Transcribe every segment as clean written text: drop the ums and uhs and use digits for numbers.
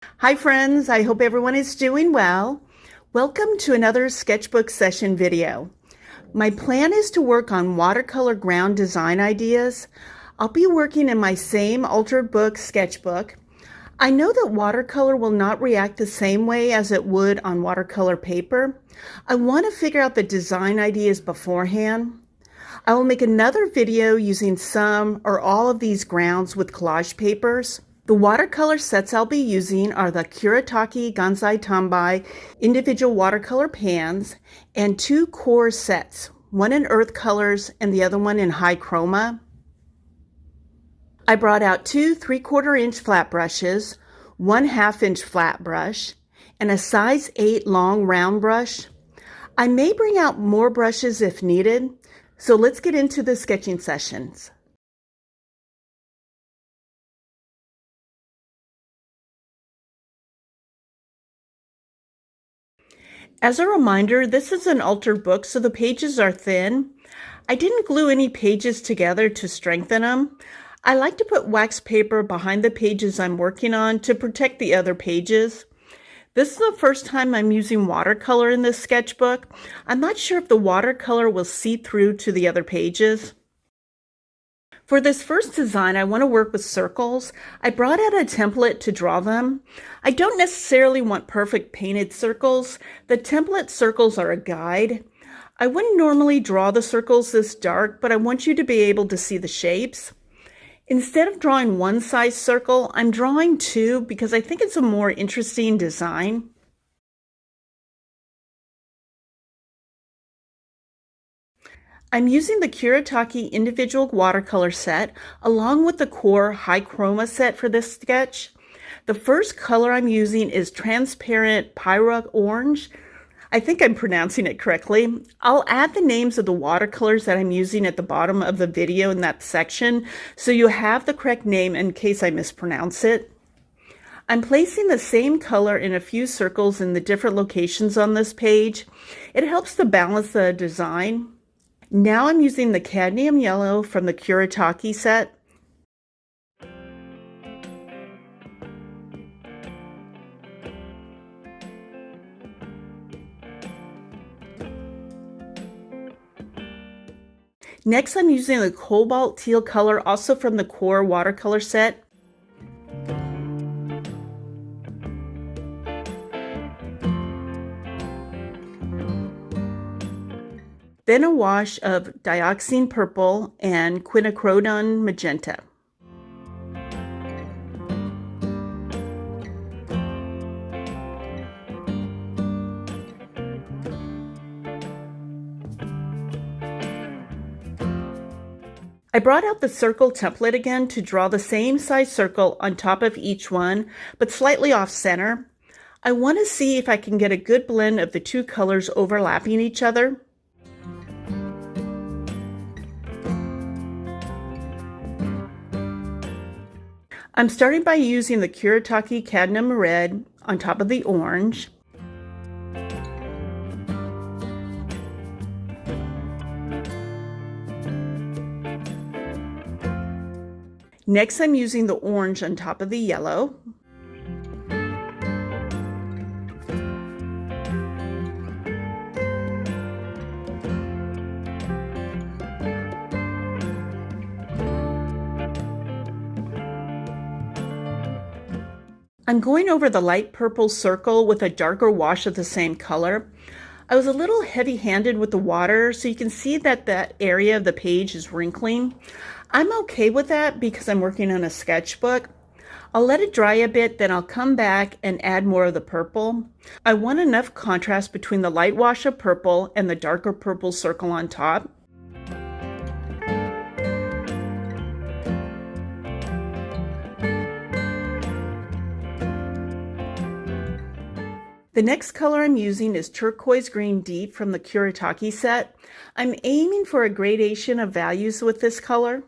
Hi friends, I hope everyone is doing well. Welcome to another sketchbook session video. My plan is to work on watercolor ground design ideas. I'll be working in my same altered book sketchbook. I know that watercolor will not react the same way as it would on watercolor paper. I want to figure out the design ideas beforehand. I will make another video using some or all of these grounds with collage papers. The watercolor sets I'll be using are the Kuretake Gansai Tambai individual watercolor pans and two core sets, one in earth colors and the other one in high chroma. I brought out two 3/4 inch flat brushes, one 1/2 inch flat brush, and a size 8 long round brush. I may bring out more brushes if needed, so let's get into the sketching sessions. As a reminder, this is an altered book, so the pages are thin. I didn't glue any pages together to strengthen them. I like to put wax paper behind the pages I'm working on to protect the other pages. This is the first time I'm using watercolor in this sketchbook. I'm not sure if the watercolor will seep through to the other pages. For this first design, I want to work with circles. I brought out a template to draw them. I don't necessarily want perfect painted circles. The template circles are a guide. I wouldn't normally draw the circles this dark, but I want you to be able to see the shapes. Instead of drawing one size circle, I'm drawing two because I think it's a more interesting design. I'm using the Kuretake individual watercolor set along with the core high chroma set for this sketch. The first color I'm using is transparent pyro orange. I think I'm pronouncing it correctly. I'll add the names of the watercolors that I'm using at the bottom of the video in that section so you have the correct name in case I mispronounce it. I'm placing the same color in a few circles in the different locations on this page. It helps to balance the design. Now I'm using the cadmium yellow from the Kuretake set. Next, I'm using the cobalt teal color, also from the core watercolor set. Then a wash of dioxine purple and quinacridone magenta. I brought out the circle template again to draw the same size circle on top of each one, but slightly off center. I want to see if I can get a good blend of the two colors overlapping each other. I'm starting by using the Kuretake cadmium red on top of the orange. Next, I'm using the orange on top of the yellow. I'm going over the light purple circle with a darker wash of the same color. I was a little heavy-handed with the water, so you can see that that area of the page is wrinkling. I'm okay with that because I'm working on a sketchbook. I'll let it dry a bit, then I'll come back and add more of the purple. I want enough contrast between the light wash of purple and the darker purple circle on top. The next color I'm using is turquoise green deep from the Kuretake set. I'm aiming for a gradation of values with this color.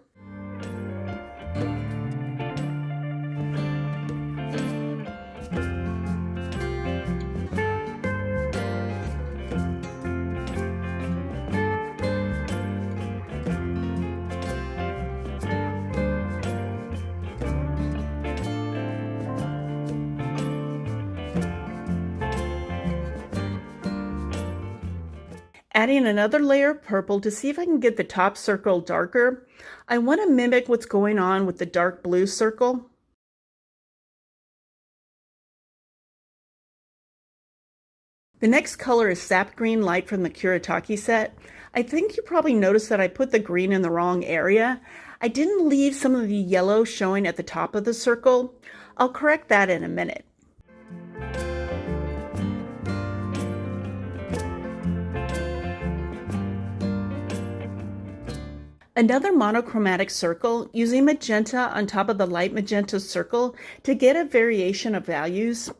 adding another layer of purple to see if I can get the top circle darker. I want to mimic what's going on with the dark blue circle. The next color is Sap Green Light from the Kuretake set. I think you probably noticed that I put the green in the wrong area. I didn't leave some of the yellow showing at the top of the circle. I'll correct that in a minute. Another monochromatic circle, using magenta on top of the light magenta circle to get a variation of values.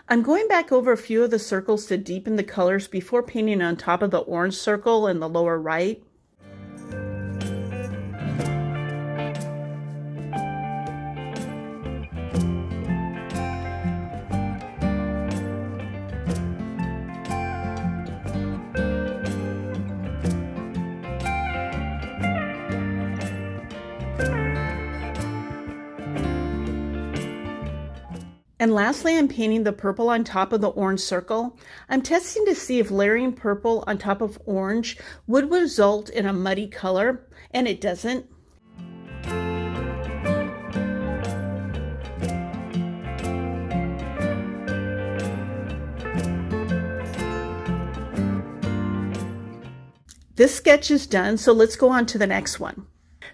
I'm going back over a few of the circles to deepen the colors before painting on top of the orange circle in the lower right. And lastly, I'm painting the purple on top of the orange circle. I'm testing to see if layering purple on top of orange would result in a muddy color, and it doesn't. This sketch is done, so let's go on to the next one.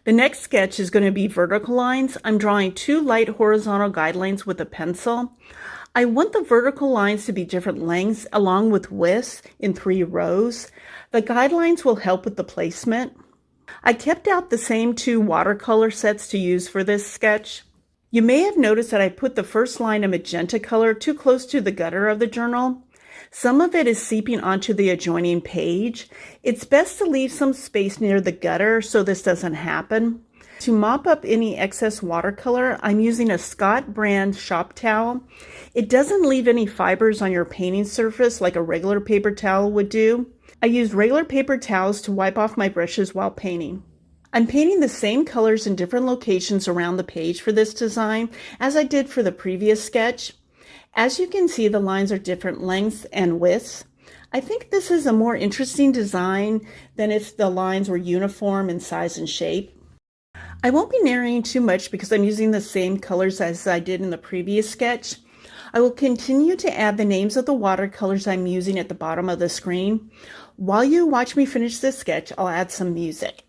The next sketch is going to be vertical lines. I'm drawing 2 light horizontal guidelines with a pencil. I want the vertical lines to be different lengths along with widths in 3 rows. The guidelines will help with the placement. I kept out the same 2 watercolor sets to use for this sketch. You may have noticed that I put the first line of magenta color too close to the gutter of the journal. Some of it is seeping onto the adjoining page. It's best to leave some space near the gutter so this doesn't happen. To mop up any excess watercolor, I'm using a Scott brand shop towel. It doesn't leave any fibers on your painting surface like a regular paper towel would do. I use regular paper towels to wipe off my brushes while painting. I'm painting the same colors in different locations around the page for this design as I did for the previous sketch. As you can see, the lines are different lengths and widths. I think this is a more interesting design than if the lines were uniform in size and shape. I won't be narrating too much because I'm using the same colors as I did in the previous sketch. I will continue to add the names of the watercolors I'm using at the bottom of the screen. While you watch me finish this sketch, I'll add some music.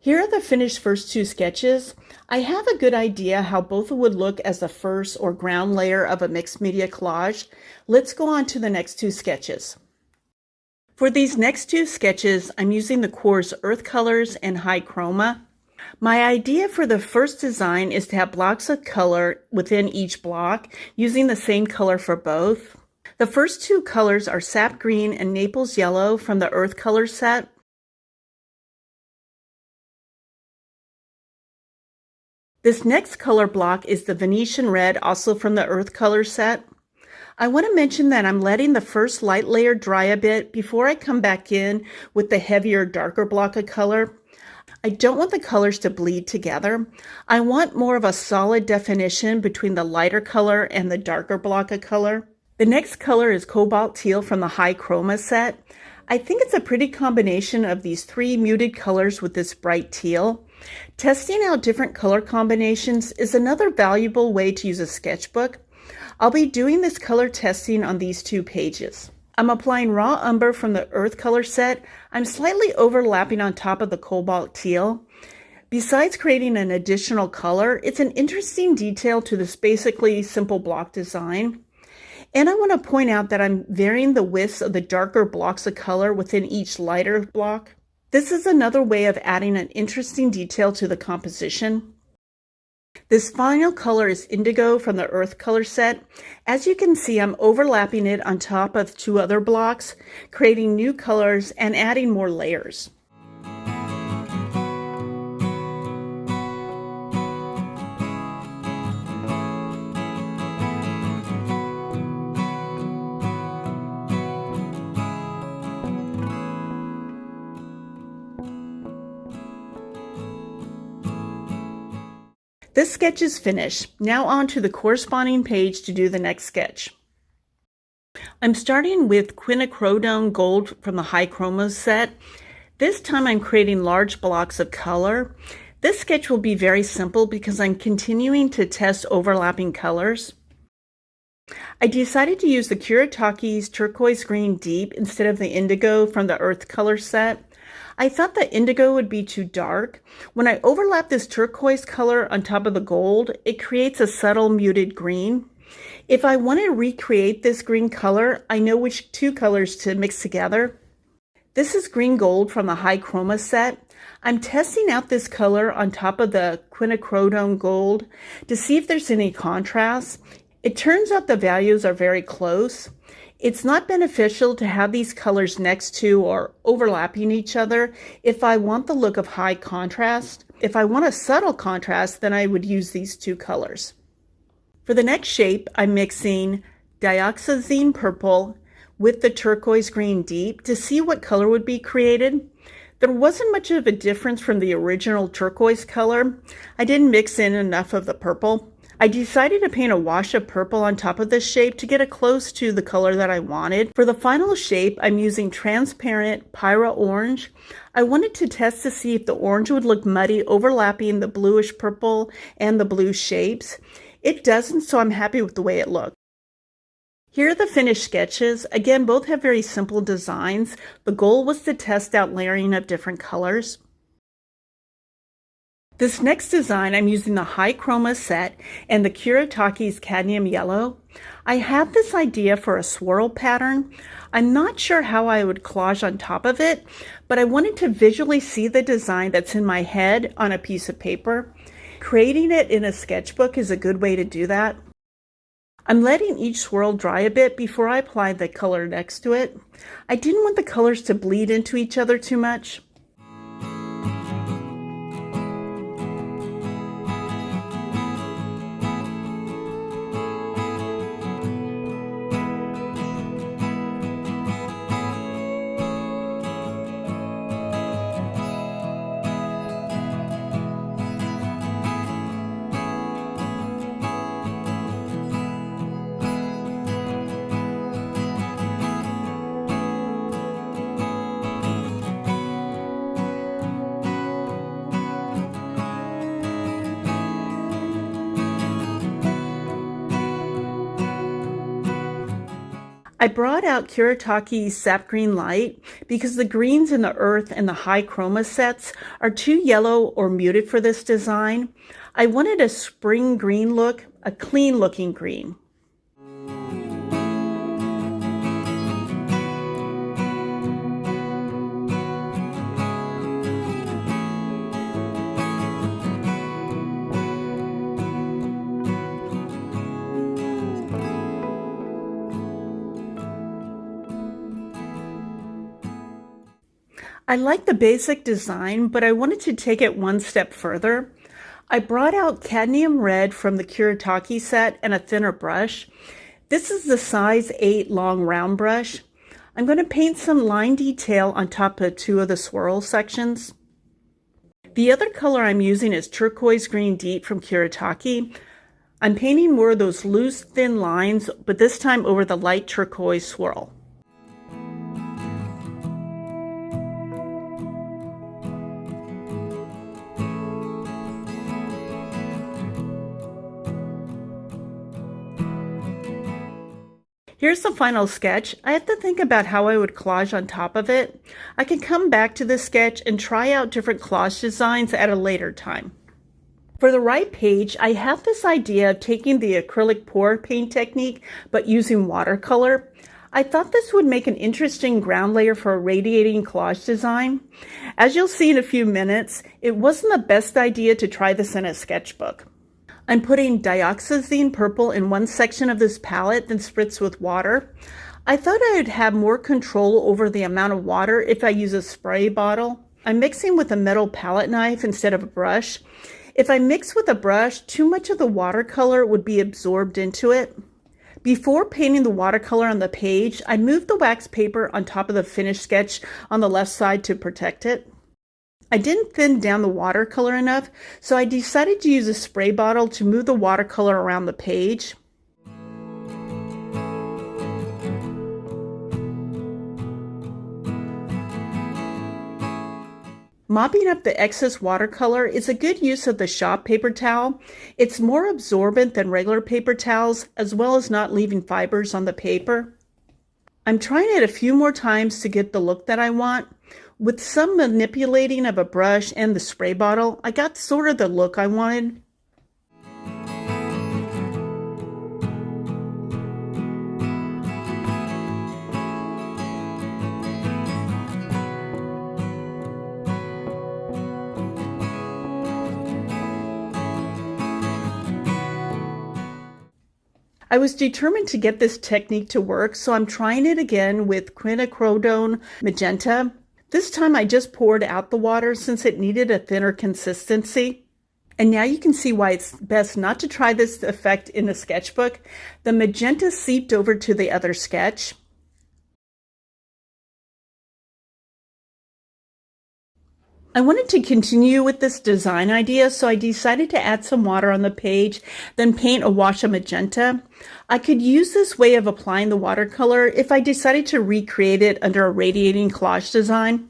Here are the finished first two sketches. I have a good idea how both would look as the first or ground layer of a mixed media collage. Let's go on to the next two sketches. For these next two sketches, I'm using the course Earth Colors and High Chroma. My idea for the first design is to have blocks of color within each block, using the same color for both. The first two colors are Sap Green and Naples Yellow from the Earth Color set. This next color block is the Venetian Red, also from the Earth Color set. I want to mention that I'm letting the first light layer dry a bit before I come back in with the heavier, darker block of color. I don't want the colors to bleed together. I want more of a solid definition between the lighter color and the darker block of color. The next color is Cobalt Teal from the High Chroma set. I think it's a pretty combination of these three muted colors with this bright teal. Testing out different color combinations is another valuable way to use a sketchbook. I'll be doing this color testing on these two pages. I'm applying raw umber from the Earth Color set. I'm slightly overlapping on top of the Cobalt Teal. Besides creating an additional color, it's an interesting detail to this basically simple block design. And I want to point out that I'm varying the widths of the darker blocks of color within each lighter block. This is another way of adding an interesting detail to the composition. This final color is Indigo from the Earth Color set. As you can see, I'm overlapping it on top of two other blocks, creating new colors and adding more layers. This sketch is finished. Now on to the corresponding page to do the next sketch. I'm starting with quinacridone gold from the High Chroma set. This time I'm creating large blocks of color. This sketch will be very simple because I'm continuing to test overlapping colors. I decided to use the Kuritaki's Turquoise Green Deep instead of the Indigo from the Earth Color set. I thought the indigo would be too dark. When I overlap this turquoise color on top of the gold, it creates a subtle muted green. If I want to recreate this green color, I know which two colors to mix together. This is Green Gold from the High Chroma set. I'm testing out this color on top of the quinacridone gold to see if there's any contrast. It turns out the values are very close. It's not beneficial to have these colors next to or overlapping each other if I want the look of high contrast. If I want a subtle contrast, then I would use these two colors. For the next shape, I'm mixing dioxazine purple with the turquoise green deep to see what color would be created. There wasn't much of a difference from the original turquoise color. I didn't mix in enough of the purple. I decided to paint a wash of purple on top of this shape to get it close to the color that I wanted. For the final shape, I'm using transparent Pyra Orange. I wanted to test to see if the orange would look muddy overlapping the bluish purple and the blue shapes. It doesn't, so I'm happy with the way it looked. Here are the finished sketches. Again, both have very simple designs. The goal was to test out layering of different colors. This next design, I'm using the High Chroma set and the Kuritaki's Cadmium Yellow. I have this idea for a swirl pattern. I'm not sure how I would collage on top of it, but I wanted to visually see the design that's in my head on a piece of paper. Creating it in a sketchbook is a good way to do that. I'm letting each swirl dry a bit before I apply the color next to it. I didn't want the colors to bleed into each other too much. I brought out Kuritaki's Sap Green Light because the greens in the earth and the high chroma sets are too yellow or muted for this design. I wanted a spring green look, a clean looking green. I like the basic design, but I wanted to take it one step further. I brought out cadmium red from the Kuretake set and a thinner brush. This is the size 8 long round brush. I'm going to paint some line detail on top of 2 of the swirl sections. The other color I'm using is turquoise green deep from Kuretake. I'm painting more of those loose, thin lines, but this time over the light turquoise swirl. Here's the final sketch. I have to think about how I would collage on top of it. I can come back to this sketch and try out different collage designs at a later time. For the right page, I have this idea of taking the acrylic pour paint technique, but using watercolor. I thought this would make an interesting ground layer for a radiating collage design. As you'll see in a few minutes, it wasn't the best idea to try this in a sketchbook. I'm putting dioxazine purple in one section of this palette, then spritz with water. I thought I would have more control over the amount of water if I use a spray bottle. I'm mixing with a metal palette knife instead of a brush. If I mix with a brush, too much of the watercolor would be absorbed into it. Before painting the watercolor on the page, I moved the wax paper on top of the finished sketch on the left side to protect it. I didn't thin down the watercolor enough, so I decided to use a spray bottle to move the watercolor around the page. Mopping up the excess watercolor is a good use of the shop paper towel. It's more absorbent than regular paper towels, as well as not leaving fibers on the paper. I'm trying it a few more times to get the look that I want. With some manipulating of a brush and the spray bottle, I got sort of the look I wanted. I was determined to get this technique to work, so I'm trying it again with quinacridone magenta. This time I just poured out the water since it needed a thinner consistency. And now you can see why it's best not to try this effect in a sketchbook. The magenta seeped over to the other sketch. I wanted to continue with this design idea, so I decided to add some water on the page, then paint a wash of magenta. I could use this way of applying the watercolor if I decided to recreate it under a radiating collage design.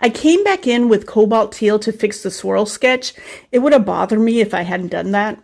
I came back in with cobalt teal to fix the swirl sketch. It would have bothered me if I hadn't done that.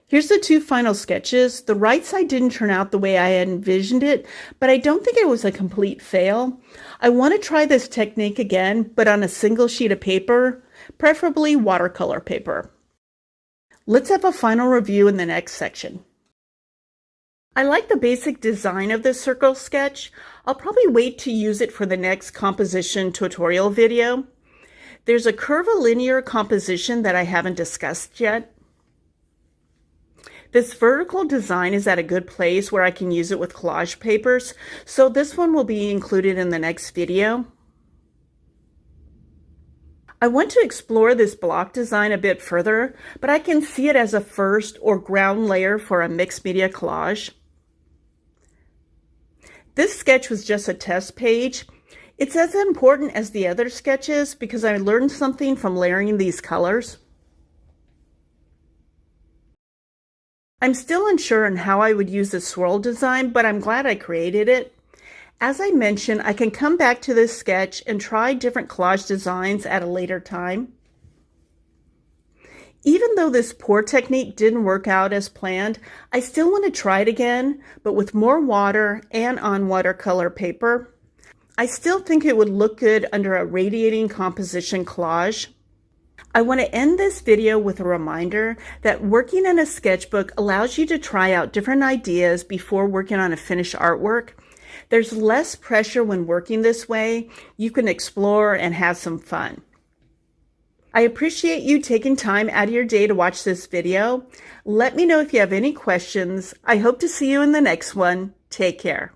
Here's the 2 final sketches. The right side didn't turn out the way I had envisioned it, but I don't think it was a complete fail. I want to try this technique again, but on a single sheet of paper, preferably watercolor paper. Let's have a final review in the next section. I like the basic design of this circle sketch. I'll probably wait to use it for the next composition tutorial video. There's a curvilinear composition that I haven't discussed yet. This vertical design is at a good place where I can use it with collage papers, so this one will be included in the next video. I want to explore this block design a bit further, but I can see it as a first or ground layer for a mixed media collage. This sketch was just a test page. It's as important as the other sketches because I learned something from layering these colors. I'm still unsure on how I would use the swirl design, but I'm glad I created it. As I mentioned, I can come back to this sketch and try different collage designs at a later time. Even though this pour technique didn't work out as planned, I still want to try it again, but with more water and on watercolor paper. I still think it would look good under a radiating composition collage. I want to end this video with a reminder that working in a sketchbook allows you to try out different ideas before working on a finished artwork. There's less pressure when working this way. You can explore and have some fun. I appreciate you taking time out of your day to watch this video. Let me know if you have any questions. I hope to see you in the next one. Take care.